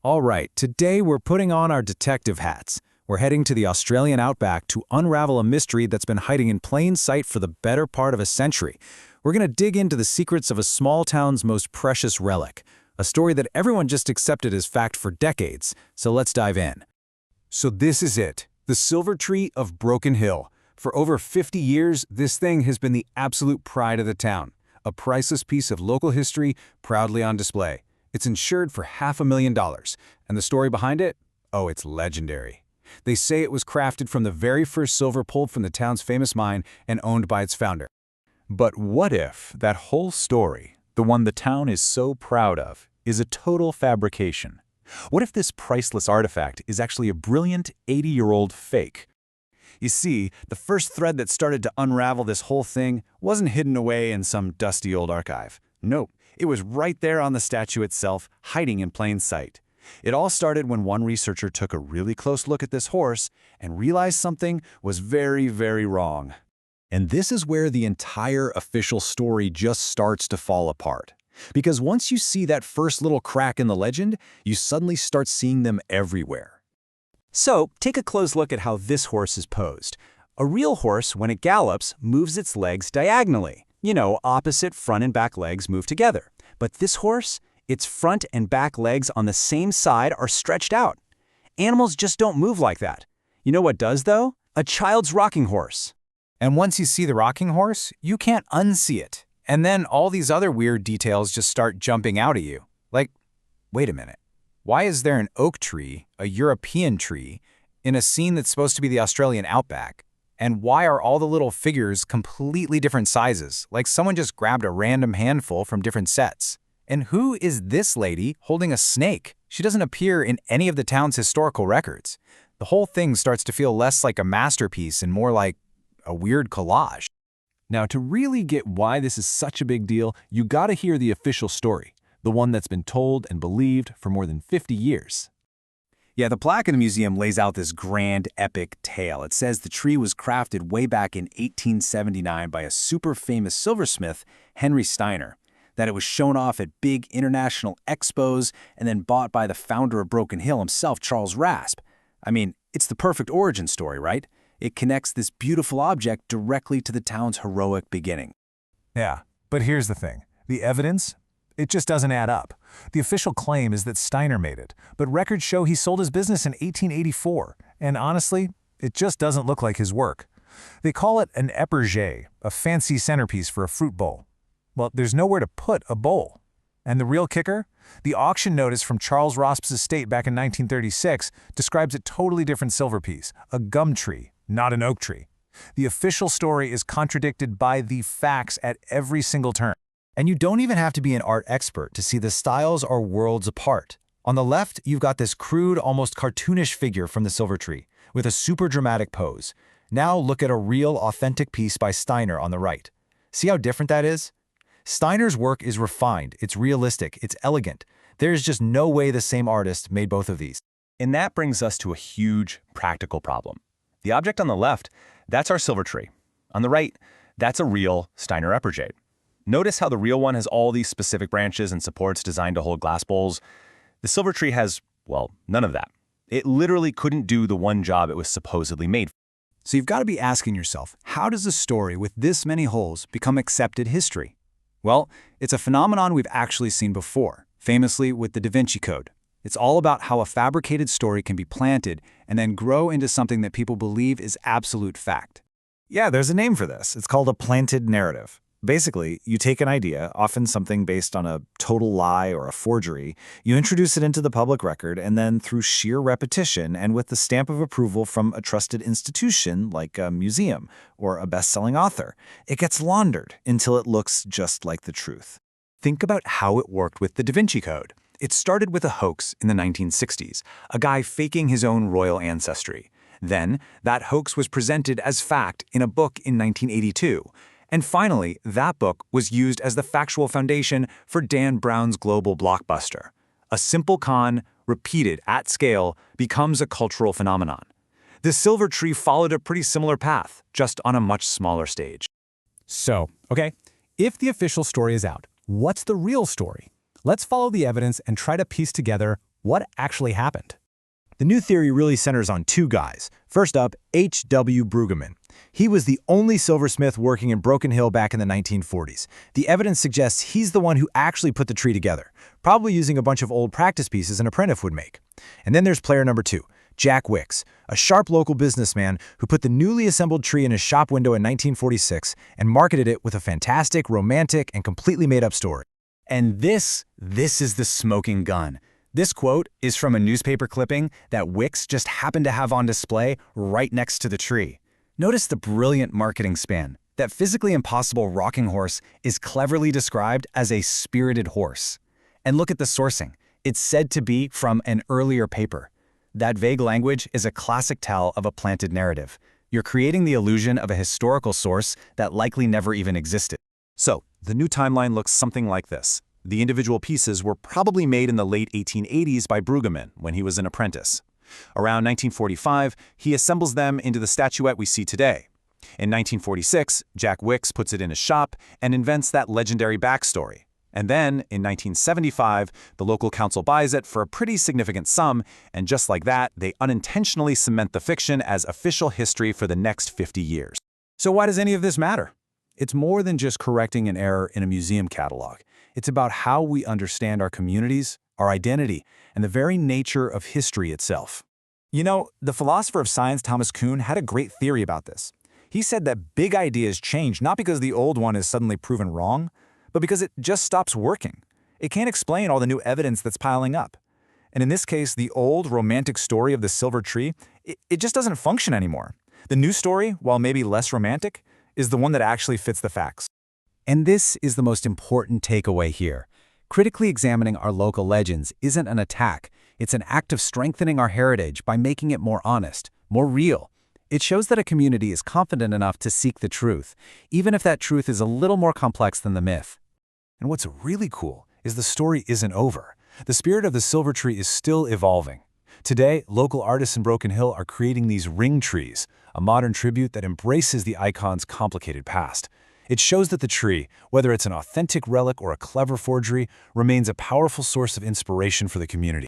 All right, today we're putting on our detective hats. We're heading to the Australian outback to unravel a mystery that's been hiding in plain sight for the better part of a century. We're going to dig into the secrets of a small town's most precious relic, a story that everyone just accepted as fact for decades. So let's dive in. So this is it, the Silver Tree of Broken Hill. For over 50 years, this thing has been the absolute pride of the town, a priceless piece of local history proudly on display. It's insured for $500,000, and the story behind it? Oh, it's legendary. They say it was crafted from the very first silver pulled from the town's famous mine and owned by its founder. But what if that whole story, the one the town is so proud of, is a total fabrication? What if this priceless artifact is actually a brilliant 80-year-old fake? You see, the first thread that started to unravel this whole thing wasn't hidden away in some dusty old archive. Nope. It was right there on the statue itself, hiding in plain sight. It all started when one researcher took a really close look at this horse and realized something was very, very wrong. And this is where the entire official story just starts to fall apart. Because once you see that first little crack in the legend, you suddenly start seeing them everywhere. So, take a close look at how this horse is posed. A real horse, when it gallops, moves its legs diagonally. You know, opposite front and back legs move together. But this horse, its front and back legs on the same side are stretched out. Animals just don't move like that. You know what does, though? A child's rocking horse. And once you see the rocking horse, you can't unsee it. And then all these other weird details just start jumping out at you. Like, wait a minute. Why is there an oak tree, a European tree, in a scene that's supposed to be the Australian outback? And why are all the little figures completely different sizes, like someone just grabbed a random handful from different sets? And who is this lady holding a snake? She doesn't appear in any of the town's historical records. The whole thing starts to feel less like a masterpiece and more like a weird collage. Now, to really get why this is such a big deal, you gotta hear the official story, the one that's been told and believed for more than 50 years. Yeah, the plaque in the museum lays out this grand, epic tale. It says the tree was crafted way back in 1879 by a super famous silversmith, Henry Steiner, that it was shown off at big international expos and then bought by the founder of Broken Hill himself, Charles Rasp. I mean, it's the perfect origin story, right? It connects this beautiful object directly to the town's heroic beginning. Yeah, but here's the thing. The evidence? It just doesn't add up. The official claim is that Steiner made it, but records show he sold his business in 1884, and honestly, it just doesn't look like his work. They call it an épergé, a fancy centerpiece for a fruit bowl. Well, there's nowhere to put a bowl. And the real kicker? The auction notice from Charles Rasp's estate back in 1936 describes a totally different silver piece, a gum tree, not an oak tree. The official story is contradicted by the facts at every single turn. And you don't even have to be an art expert to see the styles are worlds apart. On the left, you've got this crude, almost cartoonish figure from the silver tree, with a super dramatic pose. Now look at a real, authentic piece by Steiner on the right. See how different that is? Steiner's work is refined, it's realistic, it's elegant. There's just no way the same artist made both of these. And that brings us to a huge practical problem. The object on the left, that's our silver tree. On the right, that's a real Steiner épergé. Notice how the real one has all these specific branches and supports designed to hold glass bowls. The silver tree has, well, none of that. It literally couldn't do the one job it was supposedly made for. So you've got to be asking yourself, how does a story with this many holes become accepted history? Well, it's a phenomenon we've actually seen before, famously with the Da Vinci Code. It's all about how a fabricated story can be planted and then grow into something that people believe is absolute fact. Yeah, there's a name for this. It's called a planted narrative. Basically, you take an idea, often something based on a total lie or a forgery, you introduce it into the public record, and then through sheer repetition and with the stamp of approval from a trusted institution like a museum or a best-selling author, it gets laundered until it looks just like the truth. Think about how it worked with the Da Vinci Code. It started with a hoax in the 1960s, a guy faking his own royal ancestry. Then, that hoax was presented as fact in a book in 1982. And finally, that book was used as the factual foundation for Dan Brown's global blockbuster. A simple con, repeated at scale, becomes a cultural phenomenon. The silver tree followed a pretty similar path, just on a much smaller stage. So, okay, if the official story is out, what's the real story? Let's follow the evidence and try to piece together What actually happened? The new theory really centers on two guys. First up, H.W. Brueggemann. He was the only silversmith working in Broken Hill back in the 1940s. The evidence suggests he's the one who actually put the tree together, probably using a bunch of old practice pieces an apprentice would make. And then there's player number two, Jack Wicks, a sharp local businessman who put the newly assembled tree in his shop window in 1946 and marketed it with a fantastic, romantic, and completely made-up story. And this is the smoking gun. This quote is from a newspaper clipping that Wicks just happened to have on display right next to the tree. Notice the brilliant marketing span. That physically impossible rocking horse is cleverly described as a spirited horse. And look at the sourcing. It's said to be from an earlier paper. That vague language is a classic tell of a planted narrative. You're creating the illusion of a historical source that likely never even existed. So, the new timeline looks something like this. The individual pieces were probably made in the late 1880s by Brueggemann when he was an apprentice. Around 1945, he assembles them into the statuette we see today. In 1946, Jack Wicks puts it in his shop and invents that legendary backstory. And then, in 1975, the local council buys it for a pretty significant sum, and just like that, they unintentionally cement the fiction as official history for the next 50 years. So why does any of this matter? It's more than just correcting an error in a museum catalog. It's about how we understand our communities, our identity, and the very nature of history itself. You know, the philosopher of science Thomas Kuhn had a great theory about this. He said that big ideas change not because the old one is suddenly proven wrong, but because it just stops working. It can't explain all the new evidence that's piling up. And in this case, the old romantic story of the silver tree, it just doesn't function anymore. The new story, while maybe less romantic, is the one that actually fits the facts. And this is the most important takeaway here. Critically examining our local legends isn't an attack. It's an act of strengthening our heritage by making it more honest, more real. It shows that a community is confident enough to seek the truth, even if that truth is a little more complex than the myth. And what's really cool is the story isn't over. The spirit of the silver tree is still evolving. Today, local artists in Broken Hill are creating these ring trees, a modern tribute that embraces the icon's complicated past. It shows that the tree, whether it's an authentic relic or a clever forgery, remains a powerful source of inspiration for the community.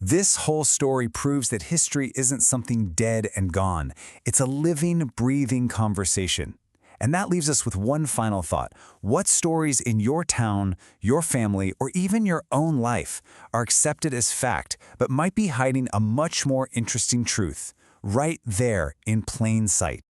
This whole story proves that history isn't something dead and gone. It's a living, breathing conversation. And that leaves us with one final thought. What stories in your town, your family, or even your own life are accepted as fact, but might be hiding a much more interesting truth, right there in plain sight?